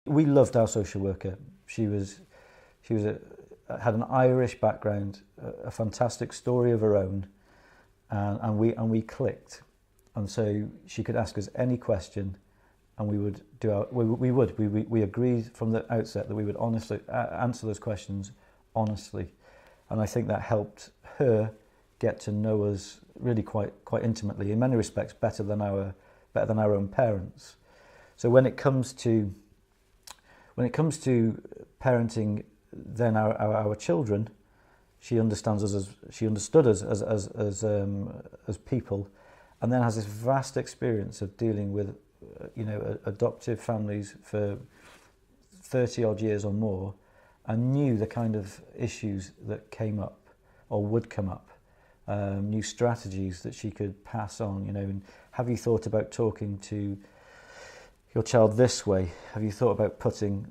We loved our social worker. She was had an Irish background, a fantastic story of her own, and we clicked. And so she could ask us any question, and we would do our we agreed from the outset that we would honestly answer those questions honestly, and I think that helped her get to know us really quite intimately, in many respects better than our own parents. So when it comes to parenting then our children, she understood us as people, and then has this vast experience of dealing with adoptive families for 30 odd years or more, and knew the kind of issues that came up or would come up, new strategies that she could pass on. And have you thought about talking to your child this way? Have you thought about putting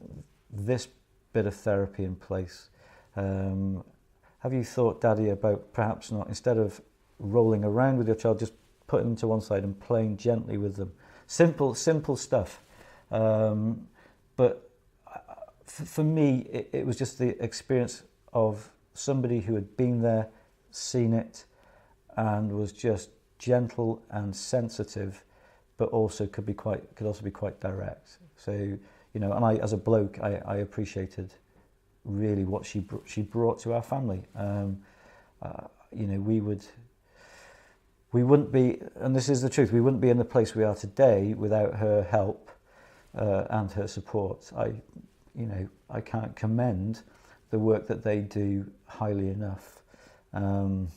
this bit of therapy in place? Have you thought, Daddy, about perhaps not, instead of rolling around with your child, just putting them to one side and playing gently with them? Simple stuff. But for me, it was just the experience of somebody who had been there, seen it, and was just gentle and sensitive, but also could also be quite direct. So, and I, as a bloke, I appreciated really what she brought to our family. We wouldn't be, and this is the truth, we wouldn't be in the place we are today without her help and her support. I can't commend the work that they do highly enough. And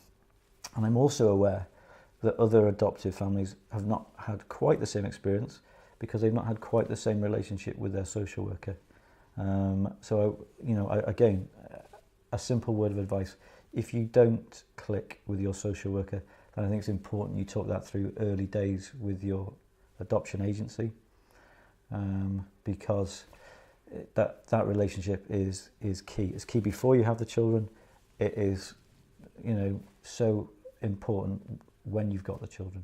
I'm also aware that other adoptive families have not had quite the same experience because they've not had quite the same relationship with their social worker. Again, a simple word of advice: if you don't click with your social worker, then I think it's important you talk that through early days with your adoption agency, because that relationship is key. It's key before you have the children. It is, so important when you've got the children.